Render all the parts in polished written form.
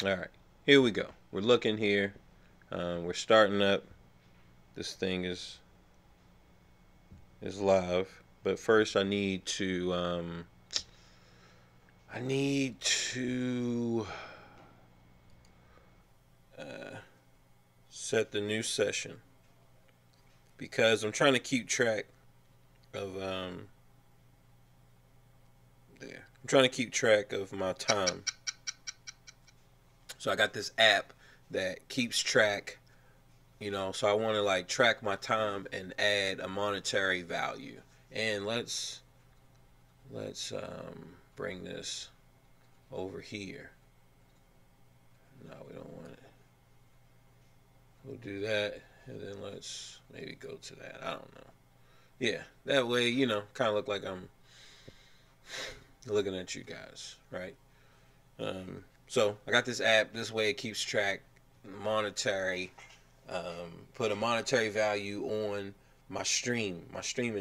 All right, here we go. We're looking here. We're starting up. This thing is live, but first I need to uh, set the new session because I'm trying to keep track of there. I'm trying to keep track of my time. So I got this app that keeps track, so I want to like track my time and add a monetary value. And let's bring this over here. No, we don't want it. We'll do that, and then let's maybe go to that. I don't know. Yeah, that way, kind of look like I'm looking at you guys, right? So I got this app. This way, it keeps track monetary. Put a monetary value on my streaming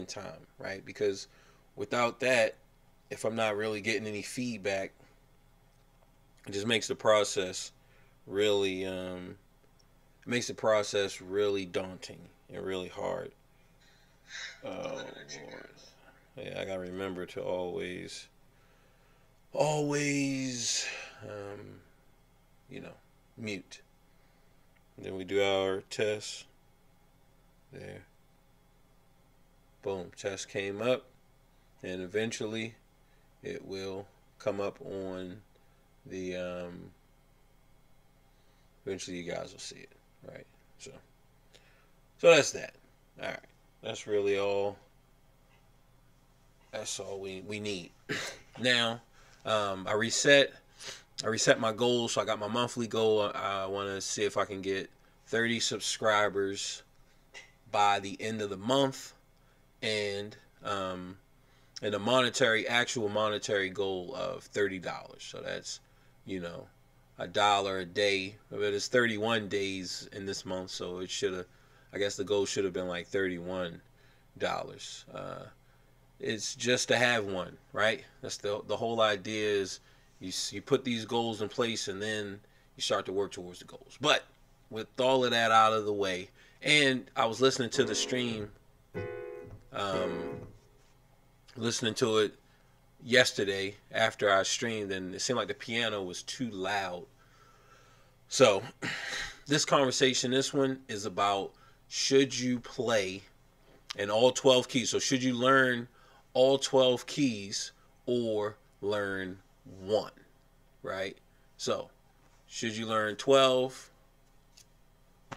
time, right? Because without that, if I'm not really getting any feedback, it just makes the process really daunting and really hard. Oh Lord. Yeah, I gotta remember to always, um, you know, mute. And then we do our test. There. Boom. Test came up. And eventually it will come up on the eventually you guys will see it. Right. So that's that. Alright. That's really all we need. Now, I reset my goals. So I got my monthly goal. I want to see if I can get 30 subscribers by the end of the month, and actual monetary goal of $30. So that's $1 a day. But it's 31 days in this month, so it should have. I guess the goal should have been like $31. It's just to have one, right? That's the whole idea is you put these goals in place and then you start to work towards the goals. But with all of that out of the way, and I was listening to the stream, listening to it yesterday after I streamed, and it seemed like the piano was too loud. So this one is about, should you play in all 12 keys? So should you learn all 12 keys or learn one, right? So should you learn 12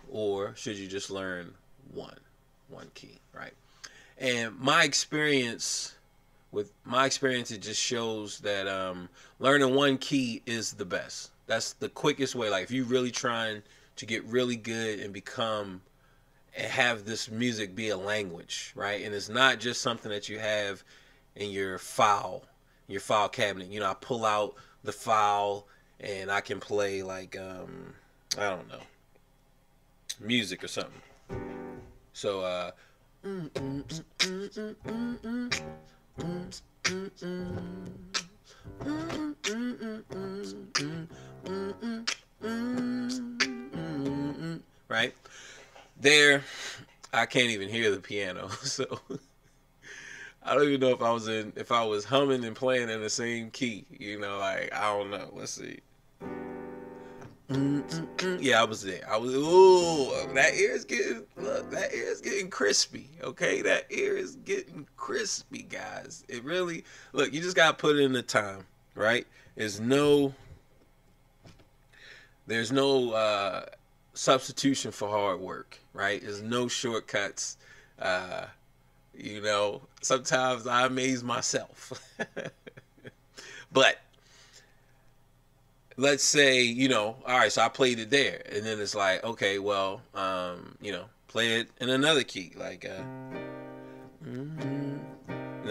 or should you just learn one key, right? And my experience, it just shows that learning one key is the best. That's the quickest way. Like if you're really trying to get really good and have this music be a language, right? And it's not just something that you have in your file cabinet. I pull out the file and I can play like I don't know, music or something. So right there, I can't even hear the piano. So I don't even know if I was humming and playing in the same key. Like I don't know. Let's see. Yeah, I was there. Ooh, that ear is getting crispy. Okay, that ear is getting crispy, guys. It really, look, you just gotta put in the time, right? There's no substitution for hard work, right? There's no shortcuts. Uh, Sometimes I amaze myself. But let's say, all right, so I played it there, and then it's like, okay, well, play it in another key, like,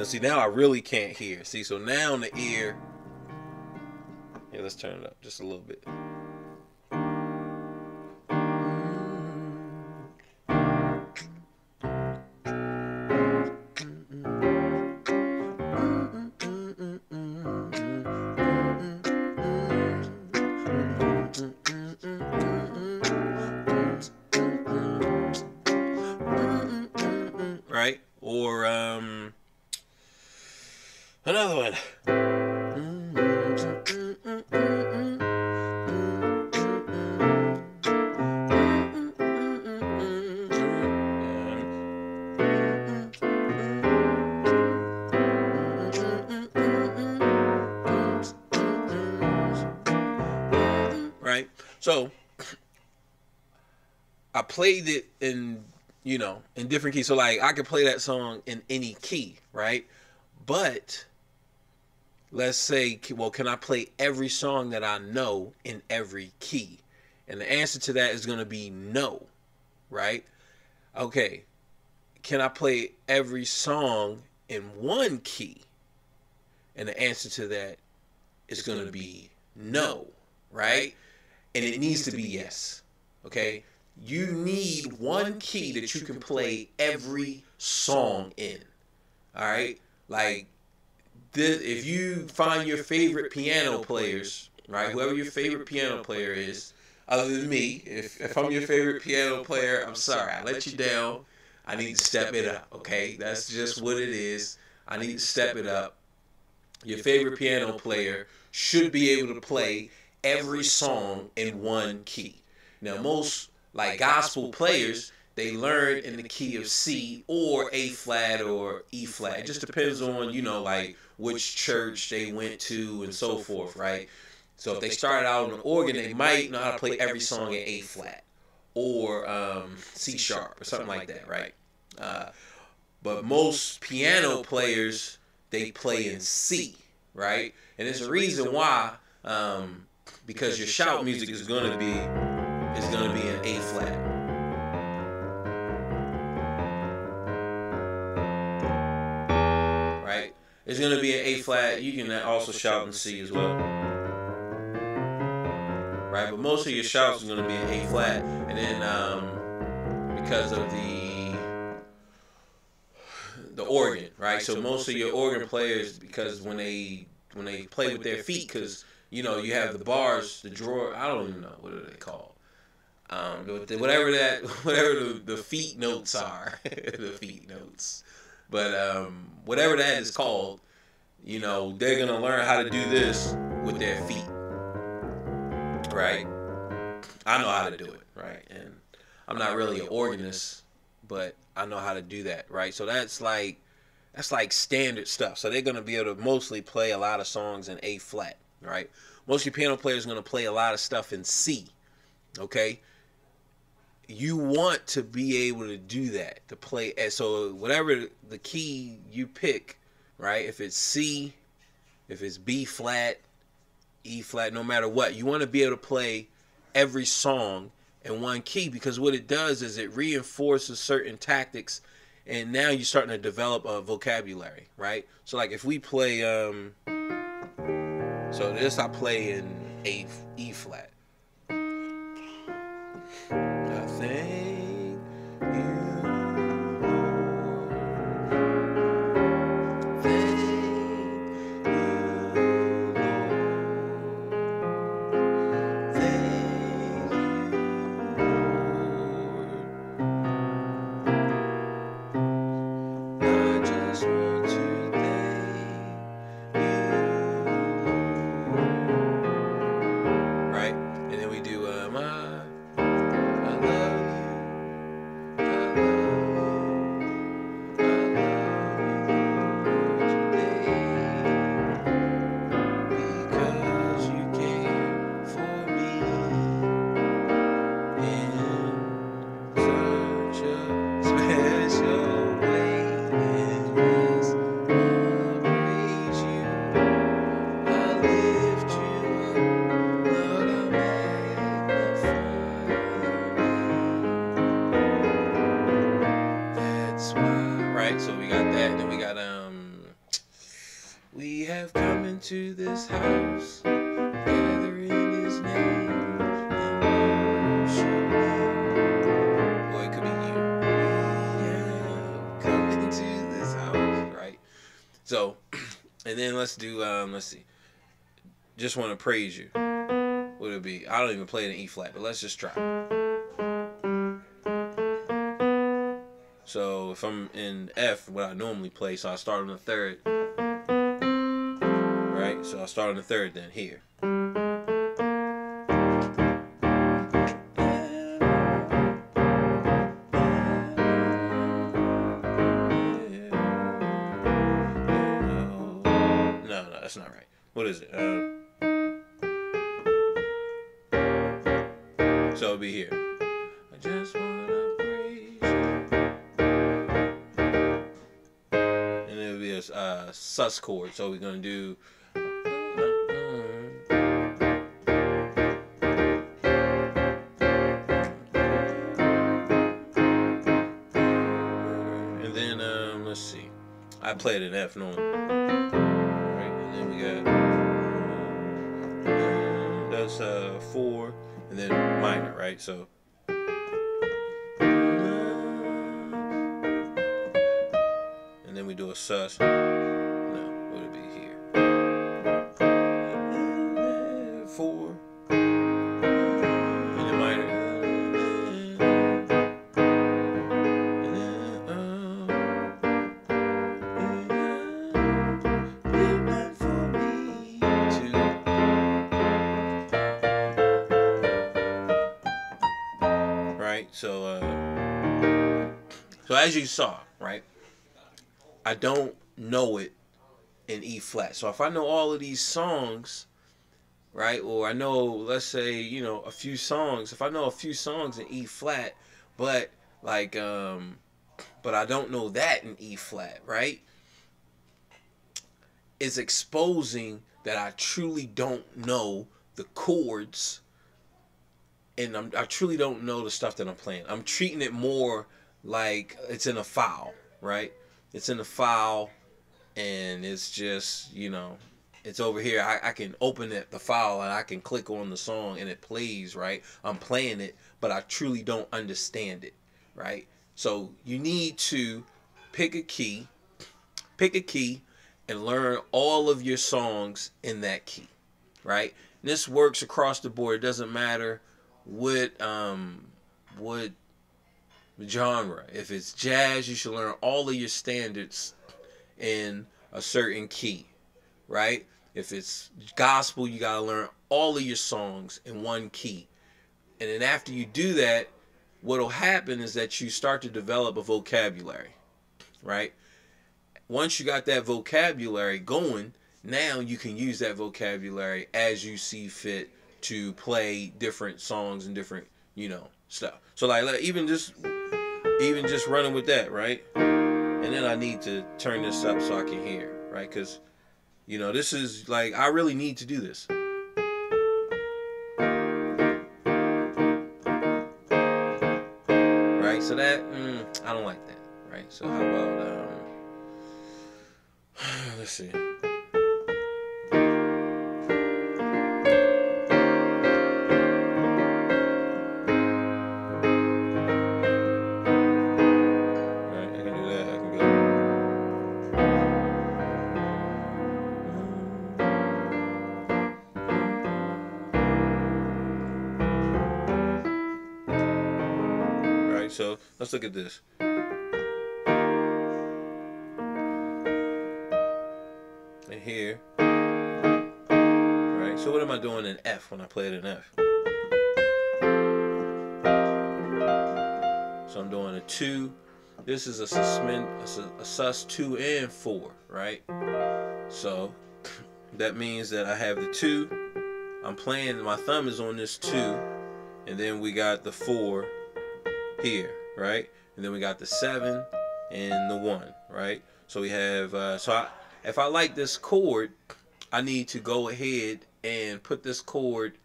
see, now I really can't hear. See, so now in the ear, yeah, let's turn it up just a little bit. Another one. Right? So I played it in, in different keys. So like I could play that song in any key, right? But let's say, well, can I play every song that I know in every key? And the answer to that is going to be no, right? Okay, can I play every song in one key? And the answer to that is going to be no, right? And it needs to be yes, okay? You need one key that you can play every song in, all right? Like, if you find your favorite piano players, right, whoever your favorite piano player is, other than me, if I'm your favorite piano player, I'm sorry, I let you down. I need to step it up, okay? That's just what it is. I need to step it up. Your favorite piano player should be able to play every song in one key. Now, most like gospel players, they learn in the key of C or A flat or E flat. It just depends on, like which church they went to and so forth, right? So if they started out on the organ, they might know how to play every song in A flat or C sharp or something like that, right? But most piano players, they play in C, right? And there's a reason why, because your shout music is gonna be in A flat. Right? It's gonna be an A flat. You can also shout in C as well. Right? But most of your shouts are gonna be in A flat, and then because of the organ, right? So most of your organ players, because when they play with their feet, because you have the bars, the drawer. I don't even know what are they called. Whatever the feet notes are, the feet notes. But whatever that is called, they're gonna learn how to do this with their feet, right? I know how to do it, right? And I'm not really an organist, but I know how to do that, right? So that's like standard stuff. So they're gonna be able to mostly play a lot of songs in A flat, right? Most of your piano players are gonna play a lot of stuff in C, okay? You want to be able to do that, to play. So whatever the key you pick, right? If it's C, if it's B flat, E flat, no matter what, you want to be able to play every song in one key, because what it does is it reinforces certain tactics, and now you're starting to develop a vocabulary, right? So like if we play, so this I play in E flat. I thank you, Lord. Thank you, Lord. Thank you, Lord. I just want to thank you, Lord. Right? And then we do so we got that, and then we got we have come into this house, gather in his name, and worship him. Or it could be you. We have come into this house, right? So, and then let's do let's see. Just want to praise you. What would it be? I don't even play it in E flat, but let's just try. So if I'm in F, what I normally play, so I start on the third. Right, so I'll start on the third then, here. No, that's not right. What is it? So it'll be here. I just wanna praise you. And it'll be a sus chord. So we're gonna do. And then let's see. I played an F normal. Right, and then we got that's 4. And then minor, right? So and then we do a sus. No, what would it be here? 4. And then minor. And then for me to. Right, so as you saw, right, I don't know it in E flat. So if I know all of these songs, right, or I know, let's say, you know, a few songs, if I know a few songs in E flat, but like but I don't know that in E flat, right, it's exposing that I truly don't know the chords. And I truly don't know the stuff that I'm playing. I'm treating it more like it's in a file, right? It's in a file, and it's just, you know, it's over here. I can open the file, and I can click on the song, and it plays, right? I'm playing it, but I truly don't understand it, right? So you need to pick a key, and learn all of your songs in that key, right? And this works across the board. It doesn't matter what genre. If it's jazz, you should learn all of your standards in a certain key, right? If it's gospel, you gotta learn all of your songs in one key. And then after you do that, what'll happen is that you start to develop a vocabulary, right? Once you got that vocabulary going, now you can use that vocabulary as you see fit to play different songs and different, you know, stuff. So like even just running with that, right? And then I need to turn this up so I can hear, right? Because, you know, this is like, I really need to do this. Right? So that, I don't like that, right? So how about, let's see. So let's look at this. And here, right? So what am I doing in F when I play it in F? So I'm doing a 2. This is a sus 2 and 4, right? So that means that I have the 2. I'm playing, my thumb is on this 2, and then we got the 4 here, right? And then we got the 7 and the 1, right? So we have if I like this chord, I need to go ahead and put this chord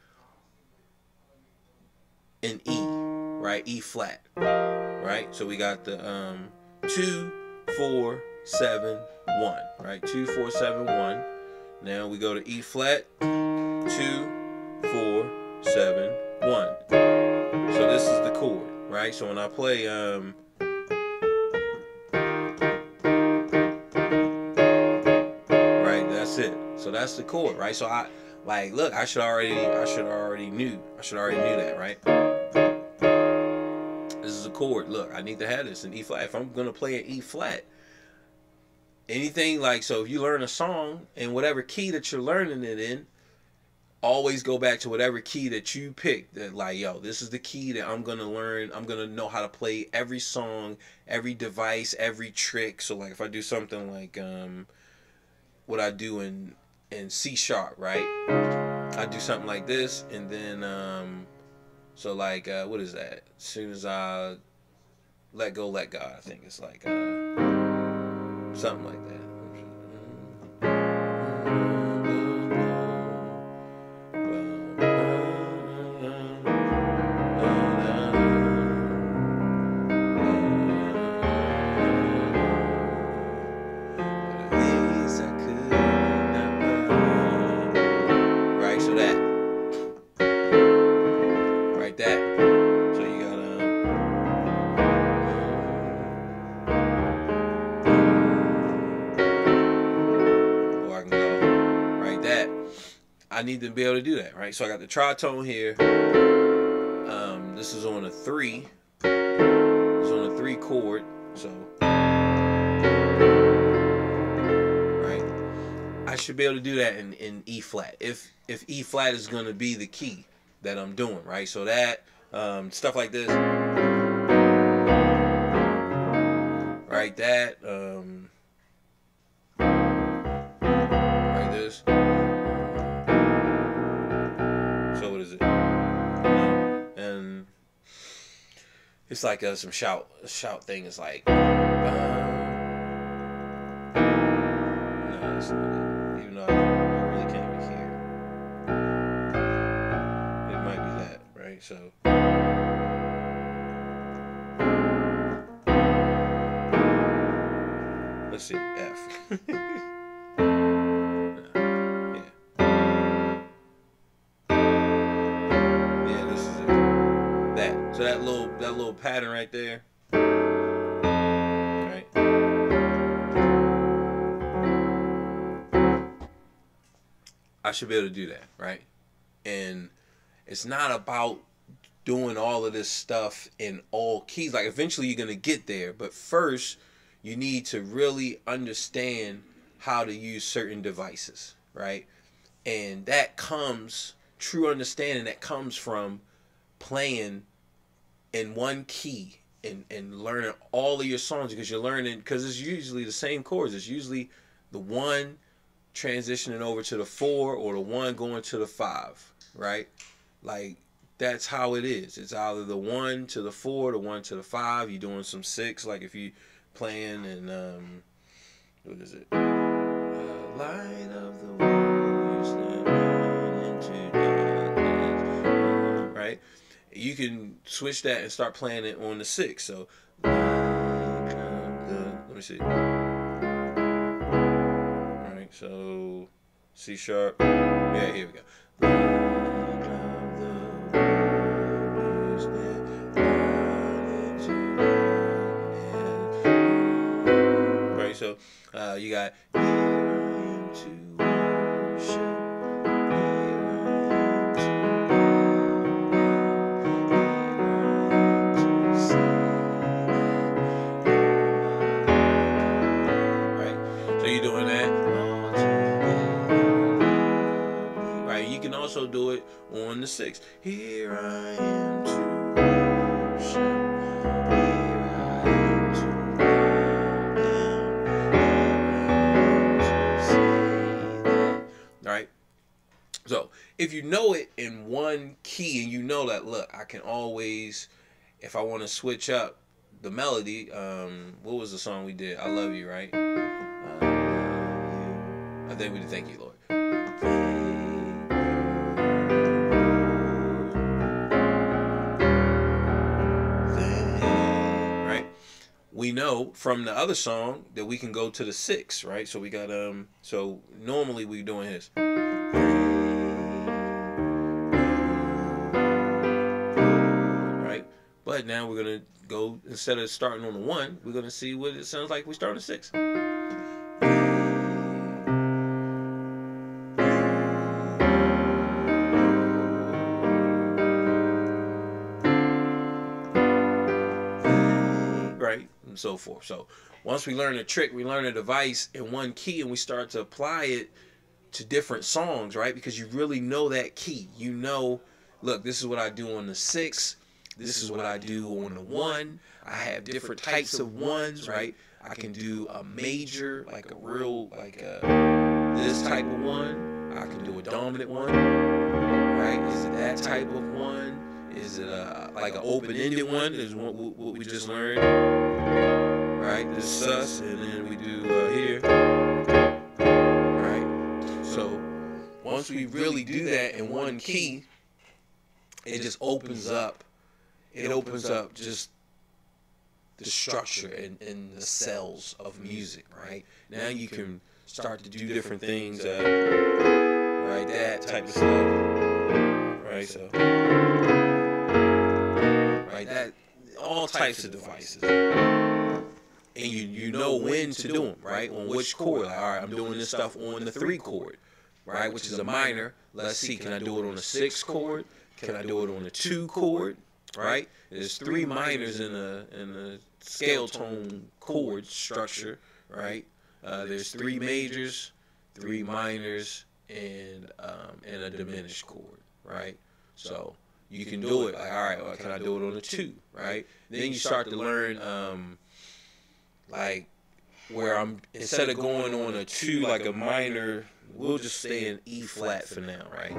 in E, right? E flat, right? So we got the 2, 4, 7, 1, right? 2, 4, 7, 1. Now we go to E flat, 2, 4, 7, 1. So this is the chord. Right, so when I play, right, that's it. So that's the chord, right? So I like, look, I should already knew that, right? This is a chord. Look, I need to have this in E flat. If I'm gonna play an E flat, anything like, so if you learn a song in whatever key that you're learning it in, always go back to whatever key that you picked. That like, yo, this is the key that I'm gonna learn. I'm gonna know how to play every song, every device, every trick. So like if I do something like what I do in C sharp, right? I do something like this, and then so like what is that? As soon as I let go, let God, I think it's like something like that. I need to be able to do that, right? So I got the tritone here. This is on a 3. It's on a 3 chord. So, right? I should be able to do that in E flat. If E flat is going to be the key that I'm doing, right? So that stuff like this, right? That, right this. So what is it? And it's like some shout thing is like no, it's not it. Even though I really can't even hear. It might be that, right? So let's see, F. So that little pattern right there, right? I should be able to do that, right? And it's not about doing all of this stuff in all keys. Like eventually you're gonna get there, but first you need to really understand how to use certain devices, right? And that comes, true understanding that comes from playing in one key and learning all of your songs, because you're learning, because it's usually the same chords. It's usually the 1 transitioning over to the 4 or the 1 going to the 5, right? Like that's how it is. It's either the 1 to the 4, the 1 to the 5. You're doing some 6, like if you playing in what is it? Light of the world, step out into darkness, right? You can switch that and start playing it on the 6. So let me see. All right, so C sharp. Yeah, here we go. Right, so you got to worship. Also do it on the 6. Here I am to worship. Here I am to bow down. Here I am to see that. All right. So if you know it in one key and you know that, look, I can always, if I want to switch up the melody, what was the song we did? I Love You, right? I think we did Thank You, Lord. We know from the other song that we can go to the 6, right? So we got so normally we're doing this. Right? But now we're gonna go, instead of starting on the 1, we're gonna see what it sounds like we start on the 6. Right? And so forth. So once we learn a trick, we learn a device in one key, and we start to apply it to different songs, right? Because you really know that key. You know, look, this is what I do on the 6. This is what I do on the 1. I have different types of ones, right? I can do a major, like a real, like this type of one. I can do a dominant one, right? Is it that type of one? Is it like an open-ended one? Is what we just learned, right? This sus, and then we do here, right? So once we really do that in one key, it just opens up. It opens up just the structure and the cells of music, right? Now you can start to do different things, right? That type of stuff, right? So, right, that all types of devices, and you know when to do them, right? On which chord? Like, all right, I'm doing this stuff on the 3 chord, right? Which is a minor. Let's see, can I do it on the 6 chord? Can I do it on the 2 chord? Right? There's 3 minors in the scale tone chord structure, right? There's 3 majors, 3 minors, and a diminished chord, right? So you can do it like, all right, well, can I do it on the 2, right? Then you start to learn like where I'm, instead of going on a 2 like a minor, we'll just stay in E flat for now, right?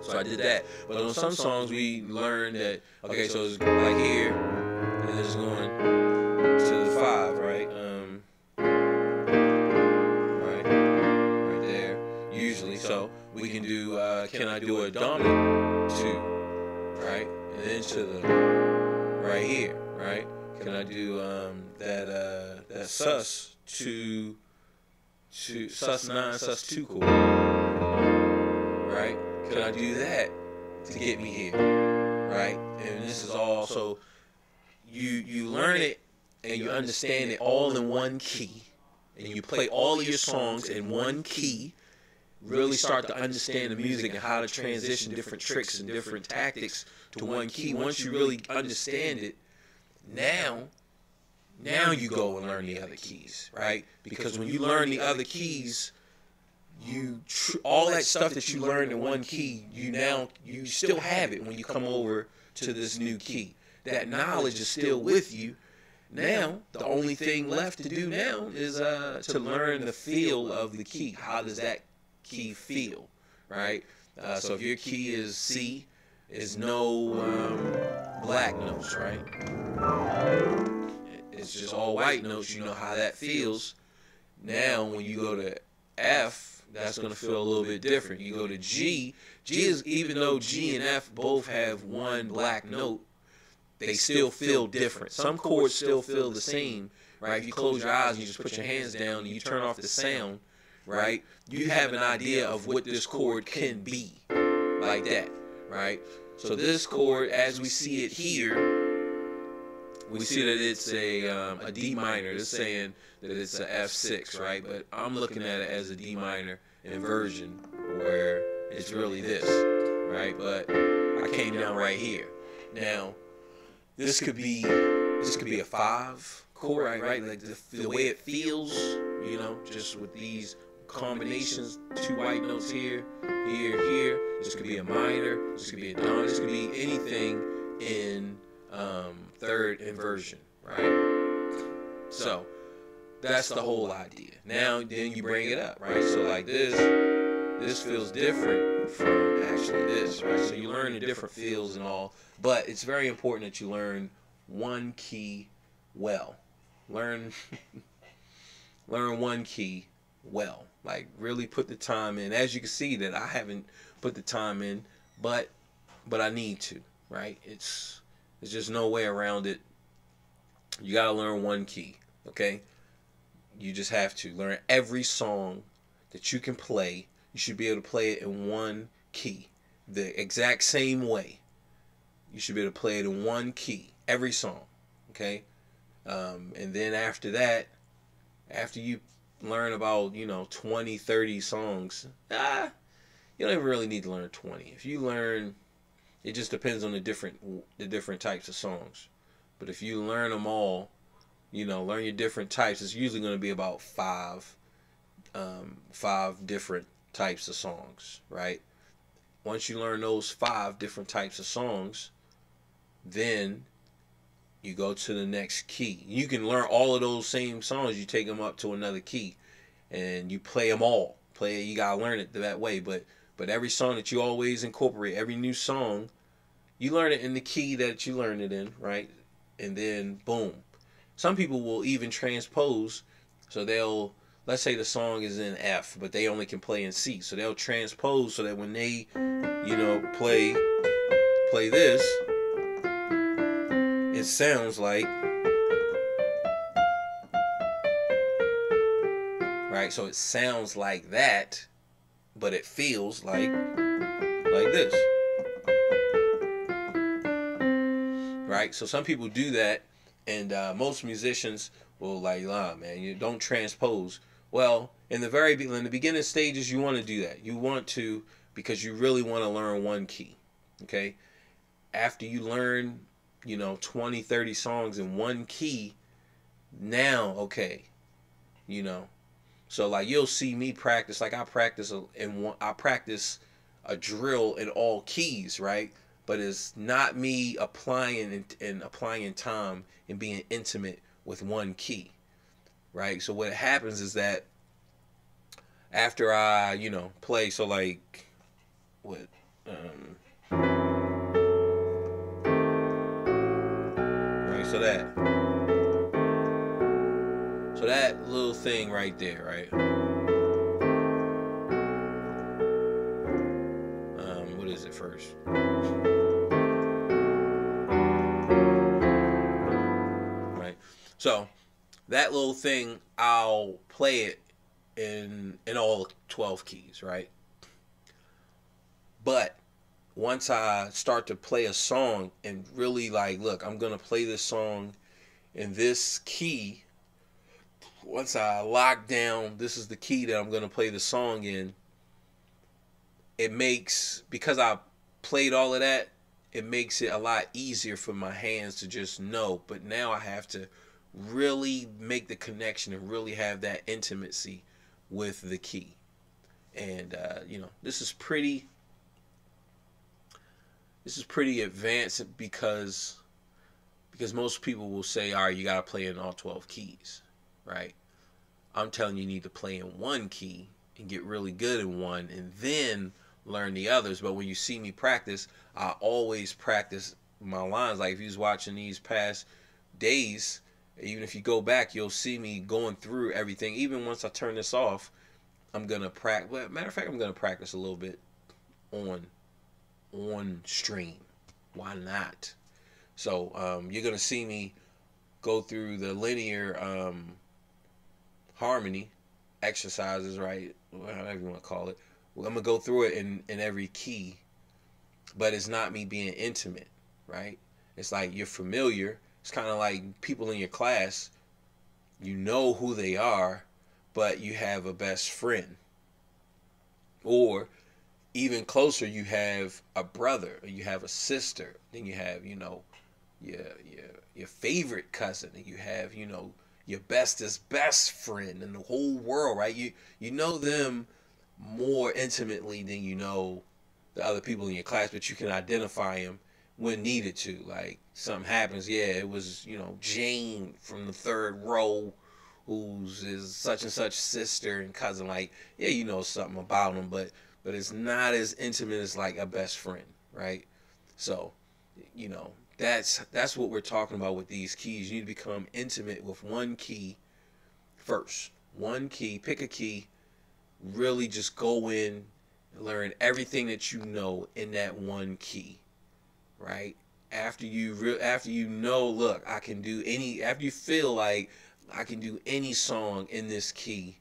So I did that. But on some songs we learned that, okay, so it's like here, and it's going to the 5, right? Right there, usually. So we can do, can I do a dominant 2, right? And then to the right here, right? Can I do that sus to sus 9, sus 2 chord, right? Can I do that to get me here, right? And this is all, so you learn it and you understand it all in one key, and you play all of your songs in one key, really start to understand the music and how to transition different tricks and different tactics to one key. Once you really understand it, now you go and learn the other keys, right? Because when you learn the other keys, all that stuff that you learned in one key, you still have it when you come over to this new key. That knowledge is still with you. Now the only thing left to do now is to learn the feel of the key. How does that key feel, right? So if your key is C, is no black notes, right? It's just all white notes. You know how that feels. Now when you go to F, that's going to feel a little bit different. You go to G. G is, even though G and F both have one black note, they still feel different. Some chords still feel the same, right? If you close your eyes and you just put your hands down and you turn off the sound, right? You have an idea of what this chord can be, like that, right? So this chord, as we see it here, we see that it's a D minor. It's saying that it's a F6, right? But I'm looking at it as a D minor inversion, where it's really this, right? But I came down right here. Now, this could be a 5 chord, right? Like the way it feels, you know, just with these combinations, 2 white notes here, here. This could be a minor. This could be a dominant. This could be anything in 3rd inversion, right? So that's the whole idea. Now then you bring it up, right? So like this feels different from actually this, right? So you learn the different feels and all, but it's very important that you learn one key well. Learn one key well. Like really put the time in. As you can see that I haven't put the time in, but I need to, right? There's just no way around it. You gotta learn one key, okay? You just have to learn every song that you can play. You should be able to play it in one key, the exact same way. You should be able to play it in one key, every song, okay? And then after that, after you learn about, 20, 30 songs, you don't even really need to learn 20. If you learn, it just depends on the different types of songs. But if you learn them all, learn your different types. It's usually going to be about five different types of songs, right? Once you learn those 5 different types of songs, then you go to the next key. You can learn all of those same songs. You take them up to another key, and you play them all. You gotta learn it that way. But every song that you always incorporate, every new song, you learn it in the key that you learn it in, right? And then boom. Some people will even transpose. So let's say the song is in F, but they only can play in C. So they'll transpose so that when they, play this, it sounds like, right? So it sounds like that, but it feels like this, right? So some people do that, and most musicians will man, you don't transpose. Well, in the beginning stages, you want to do that. You want to, because you really want to learn one key, okay? After you learn, 20, 30 songs in one key, now, okay, so you'll see me practice. I practice a drill in all keys, right? But it's not me applying time and being intimate with one key, right? So what happens is that after I, play, so what, right? So that little thing right there, right? What is it first? Right. So that little thing, I'll play it in all 12 keys, right? But once I start to play a song and really look, I'm gonna play this song in this key. Once I lock down, this is the key that I'm gonna play the song in. It makes, because I played all of that, it makes it a lot easier for my hands to just know. But now I have to really make the connection and really have that intimacy with the key. And this is pretty advanced because most people will say, all right, you gotta play in all 12 keys, right? I'm telling you, you need to play in one key and get really good in one, and then learn the others. But when you see me practice, I always practice my lines. Like if you was watching these past days, even if you go back, you'll see me going through everything. Even once I turn this off, I'm gonna practice. Well, matter of fact, I'm gonna practice a little bit on stream. Why not? So you're gonna see me go through the linear harmony exercises, right? Whatever you want to call it. I'm gonna go through it in every key, but it's not me being intimate, right? It's like you're familiar. It's kind of like people in your class, you know who they are, but you have a best friend. Or even closer, you have a brother, or you have a sister, then you have, your favorite cousin, and you have, your bestest best friend in the whole world, right? You know them more intimately than you know the other people in your class, but you can identify them when needed to. Like something happens, yeah, it was, Jane from the third row, who's is such and such sister and cousin. Like, yeah, you know something about them, but it's not as intimate as like a best friend, right? So, that's what we're talking about with these keys. You need to become intimate with one key first. One key, pick a key, really just go in and learn everything that you know in that one key, right? After you know, look, I can do any, after you feel like I can do any song in this key,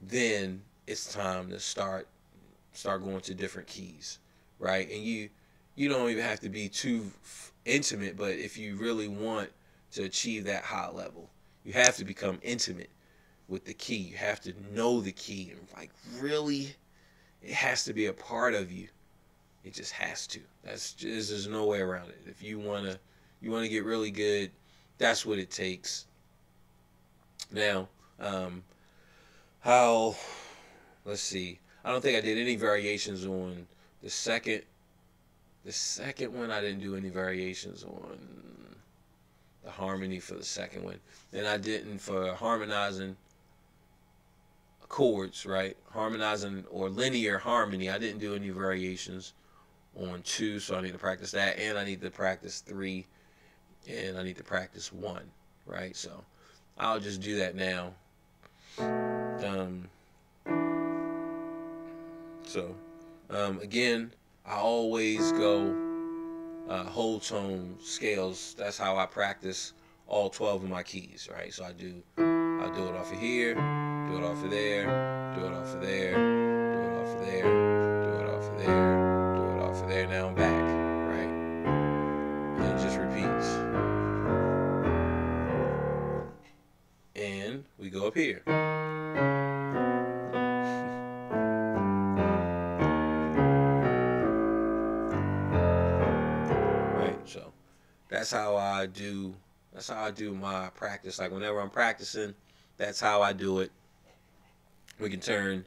then it's time to start going to different keys, right? And you don't even have to be too intimate, but if you really want to achieve that high level, you have to become intimate with the key. You have to know the key, and really, it has to be a part of you. It just has to. There's no way around it. If you wanna get really good, that's what it takes. Now, how, let's see. I don't think I did any variations on the second. The second one, I didn't do any variations on the harmony for the second one. And I didn't for harmonizing chords, right? Harmonizing or linear harmony. I didn't do any variations on 2, so I need to practice that. And I need to practice 3. And I need to practice 1, right? So I'll just do that now. Again, I always go whole tone scales. That's how I practice all 12 of my keys, right? So I'll do it off of here, do it off of there, do it off of there, do it off of there, do it off of there, do it off of there. Now I'm back, right? And it just repeats. And we go up here. So that's how I do my practice. Like whenever I'm practicing, that's how I do it. We can turn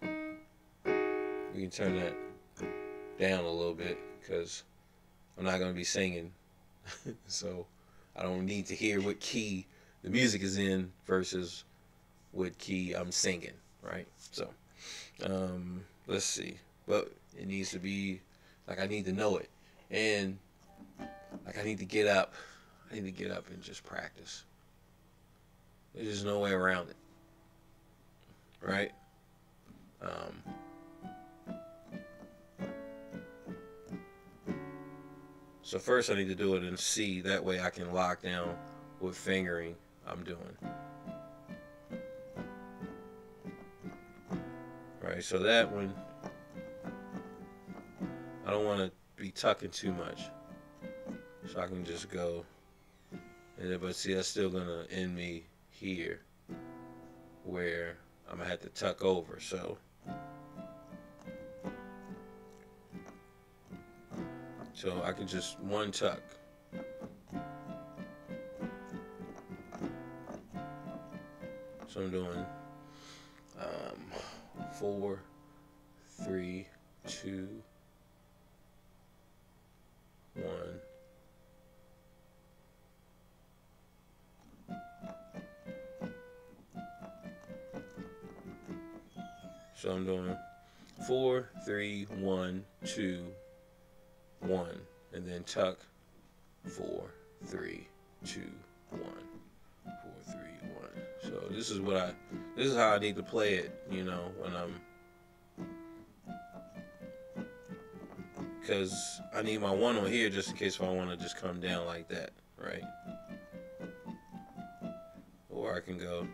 that down a little bit because I'm not going to be singing. So I don't need to hear what key the music is in versus what key I'm singing, right? So let's see. But it needs to be like I need to know it. And like I need to get up. I need to get up and just practice. There's just no way around it. Right? So first I need to do it in C. That way I can lock down what fingering I'm doing. Right, so that one, I don't want to be tucking too much. So I can just go, and then, but see, that's still gonna end me here, where I'm gonna have to tuck over. So I can just one tuck. So I'm doing 4, 3, 2, 1. So I'm doing 4, 3, 1, 2, 1, and then tuck 4, 3, 2, 1, 4, 3, 1. So this is how I need to play it, you know, when because I need my 1 on here just in case if I want to just come down like that, right? Or I can go.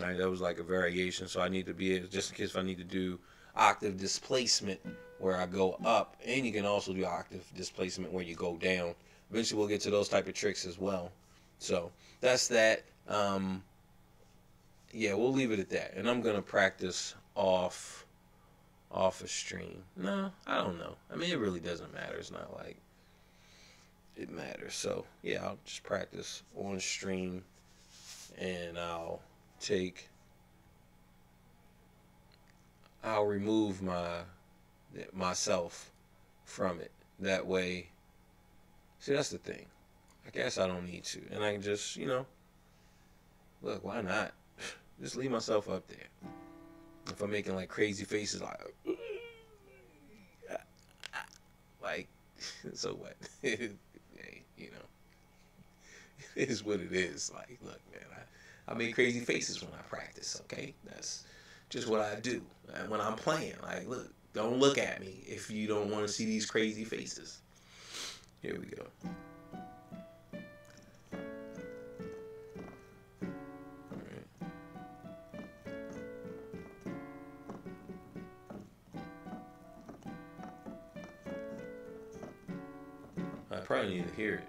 Right, that was like a variation, so I need to be able, just in case if I need to do octave displacement where I go up, and you can also do octave displacement where you go down. Eventually we'll get to those type of tricks as well. So that's that. Yeah, we'll leave it at that. And I'm gonna practice off a stream. No, I don't know. I mean, it really doesn't matter. It's not like it matters. So yeah, I'll just practice on stream, and I'll remove myself from it. That way, see, that's the thing. I guess I don't need to, and I can just, you know, look, why not? Just leave myself up there. If I'm making like crazy faces, like so what? Hey, you know, it is what it is. Like, look, man, I make crazy faces when I practice, okay? That's just what I do. And when I'm playing, like, look, don't look at me if you don't want to see these crazy faces. Here we go. I probably need to hear it.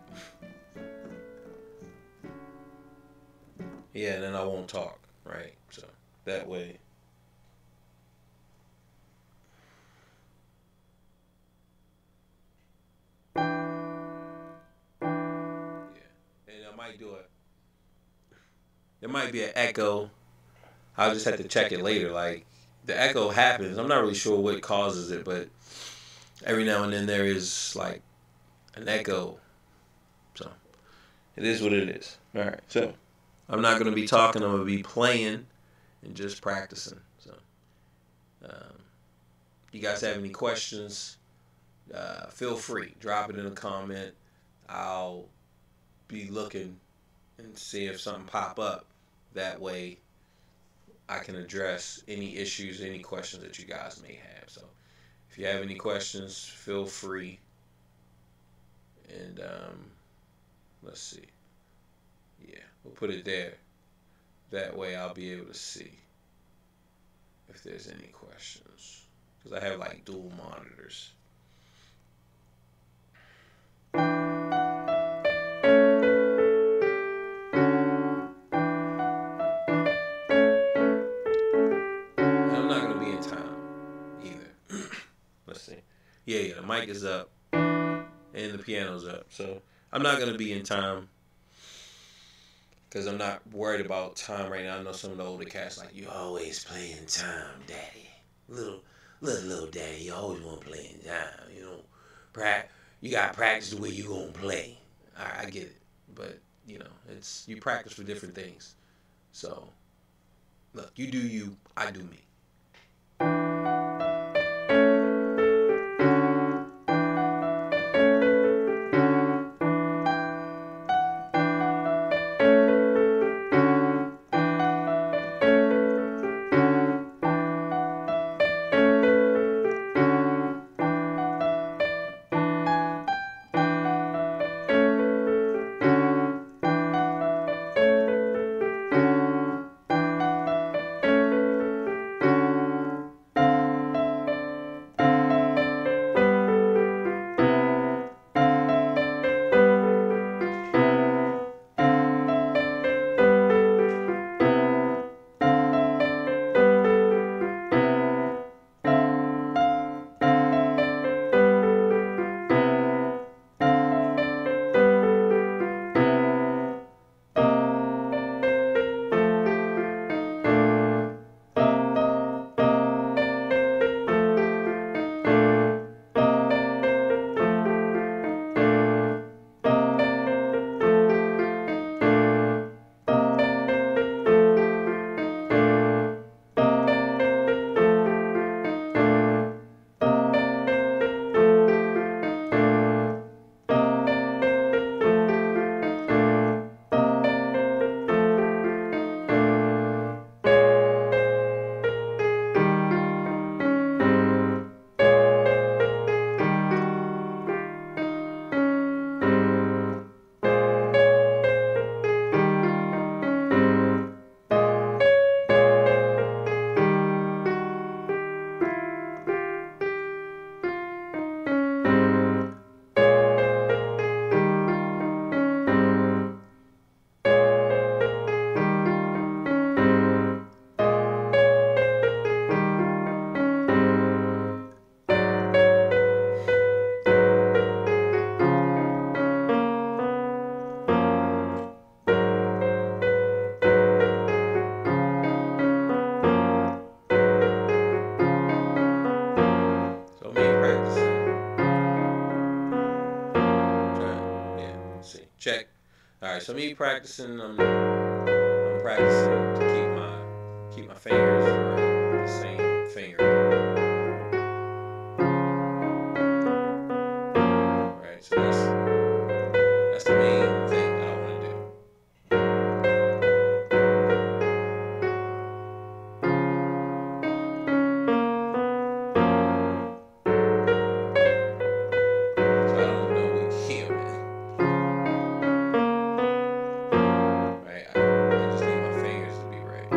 Yeah, and then I won't talk, right? So that way. do it. There might be an echo. I'll just have to check it later. Like, the echo happens. I'm not really sure what causes it, but every now and then there is like an echo. So it is what it is. All right. So I'm not going to be talking. I'm going to be playing and just practicing. So you guys have any questions, feel free. Drop it in a comment. I'll be looking and see if something pop up. That way I can address any issues, any questions that you guys may have. So if you have any questions, feel free. And let's see. Yeah, we'll put it there. That way I'll be able to see if there's any questions. Because I have like dual monitors. Yeah, the mic is up and the piano's up. So I'm not going to be in time because I'm not worried about time right now. I know some of the older cats like, you always playing time, daddy. Little daddy, you always want to play in time. You know, you got to practice the way you going to play. I get it. But, you know, you practice for different things. So, look, you do you, I do me. Check. All right, so me practicing, I'm practicing to keep my fingers right, the same finger. All right, so that's the main thing that I want to do. So I don't know what key I'm in. Right, I just need my fingers to be right.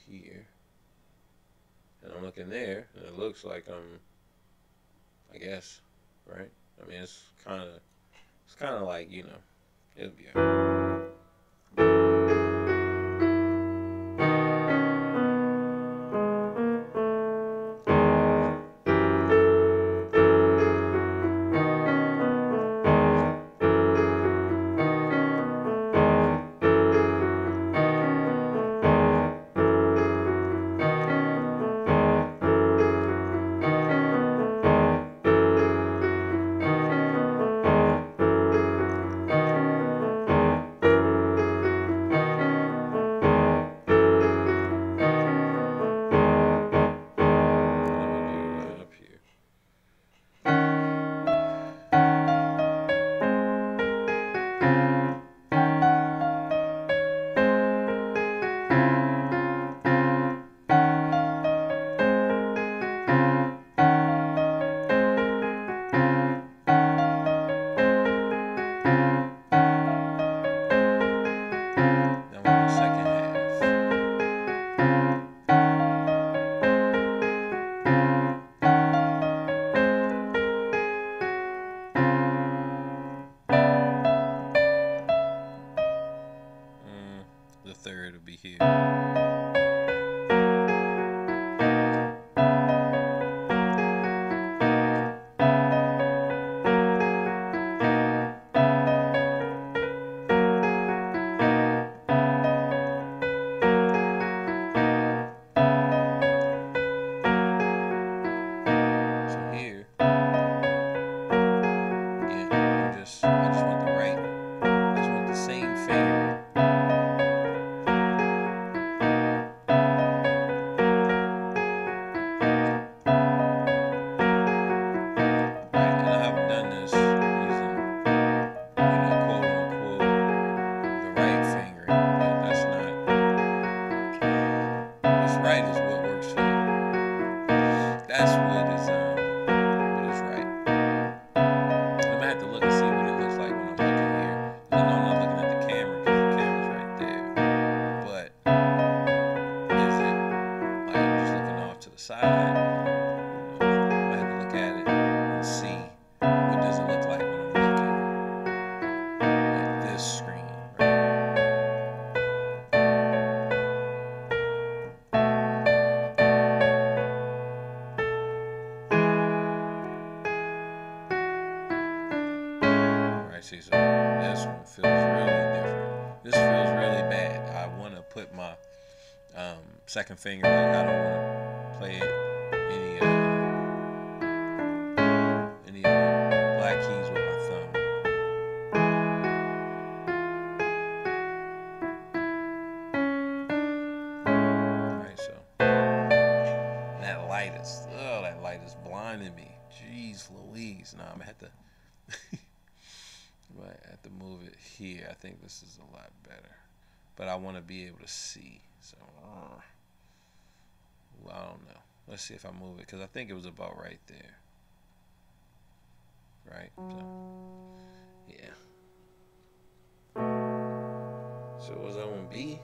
here, and I'm looking there, and it looks like I guess, right? I mean, it's kind of like, it'll be alright. The third will be here. See, so this one feels really different. This feels really bad. I want to put my second finger, like I don't want to play any black keys with my thumb. Alright, so that light is blinding me. Jeez Louise. Nah, I'm gonna have to I have to move it here. I think this is a lot better. But I want to be able to see. So, I don't know. Let's see if I move it. Because I think it was about right there. Right? So, yeah. So, was that one B?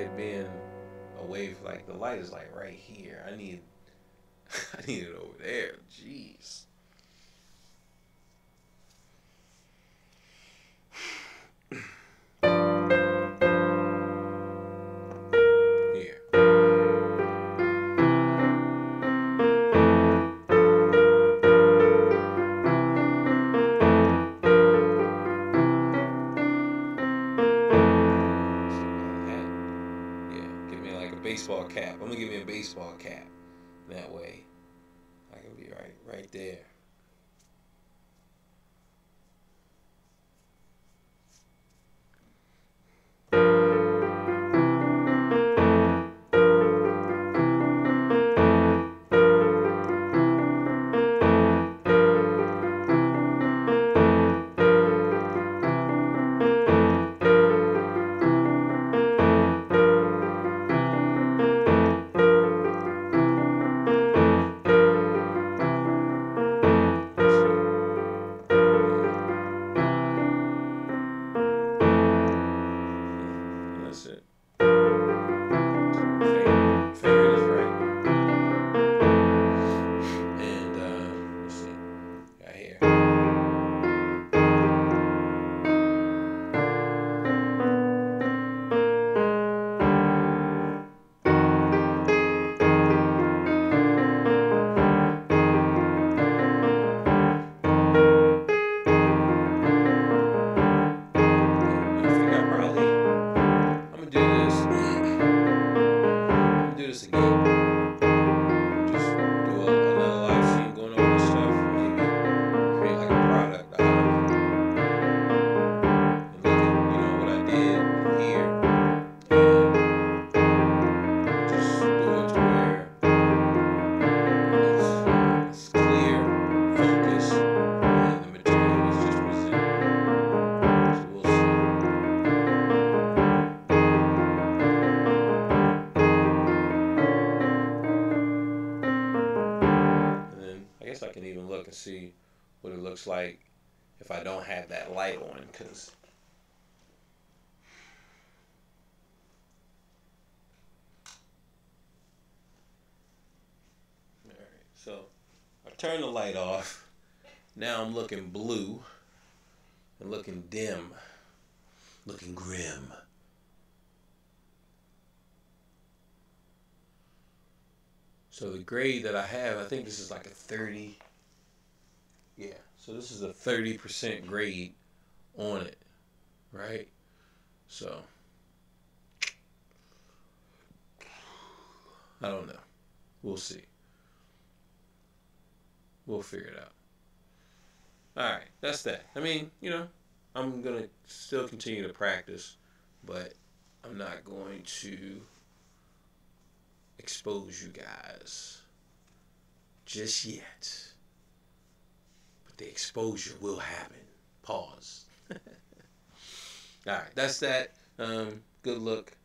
it being away from, like, the light is like right here. I need I need it over there. Jeez. Here. Baseball cap. I'm gonna give me a baseball cap. That way, I can be right there. That's it. Finger is right. And let's see. Got here. I can even look and see what it looks like if I don't have that light on, because alright, so I turn the light off. Now I'm looking blue and looking dim, looking grim. So the grade that I have, I think this is like a 30. Yeah, so this is a 30% grade on it, right? So, I don't know. We'll see. We'll figure it out. Alright, that's that. I mean, I'm going to still continue to practice, but I'm not going to expose you guys just yet. But the exposure will happen. Pause. Alright, that's that. Good look.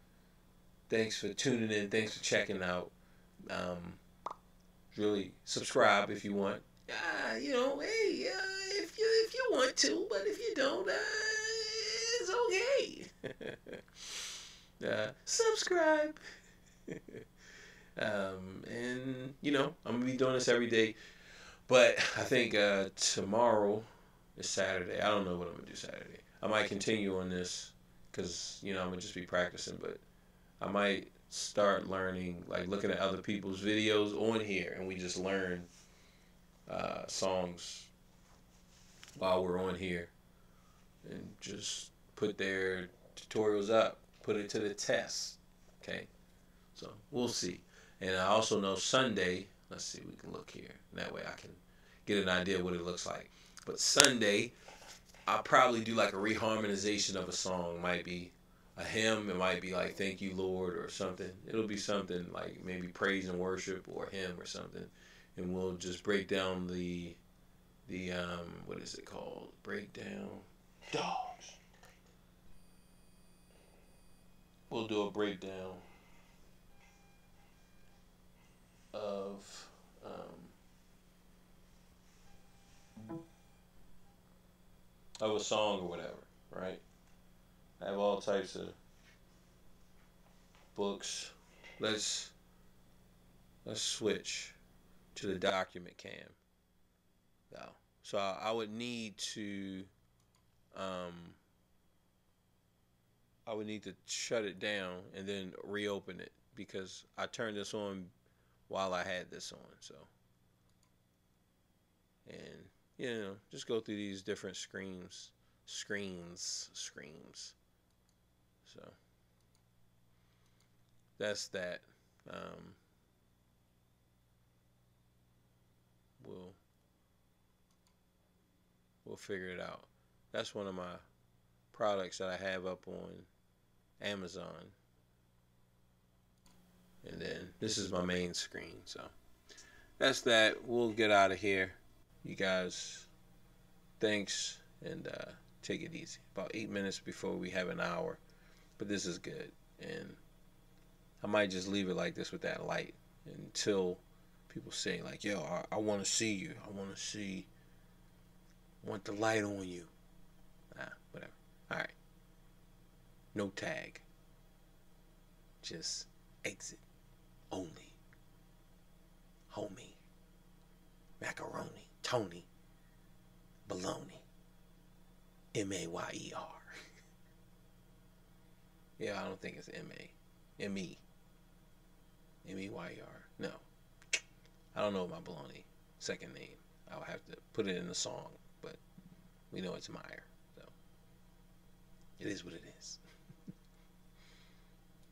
Thanks for tuning in. Thanks for checking out. Really subscribe if you want. Hey, if you want to, but if you don't, it's okay. Subscribe. And I'm gonna be doing this every day, but I think tomorrow is Saturday. I don't know what I'm gonna do Saturday. I might continue on this because I'm gonna just be practicing, but I might start learning, like looking at other people's videos on here, and we just learn songs while we're on here, and just put their tutorials up, put it to the test. Okay, so we'll see. And I also know Sunday, let's see, we can look here. That way I can get an idea of what it looks like. But Sunday, I'll probably do like a reharmonization of a song. It might be a hymn. It might be like Thank You, Lord, or something. It'll be something like maybe praise and worship or hymn or something. And we'll just break down the what is it called? Breakdown. Dogs. We'll do a breakdown of a song or whatever, right? I have all types of books. Let's switch to the document cam now. So I would need to shut it down and then reopen it because I turned this on while I had this on. So, and just go through these different screens. So that's that. We'll figure it out. That's one of my products that I have up on Amazon. And then this is my main screen. So that's that. We'll get out of here. You guys, thanks, and take it easy. About 8 minutes before we have an hour. But this is good. And I might just leave it like this with that light until people say, like, yo, I want to see you. I want the light on you. Whatever. Alright. No tag. Just exit. Only. Homie. Macaroni. Tony. Baloney. M-A-Y-E-R. Yeah, I don't think it's M-A. M-E. M-E-Y-E-R. No. I don't know my baloney second name. I'll have to put it in the song, but we know it's Meyer. So it is what it is.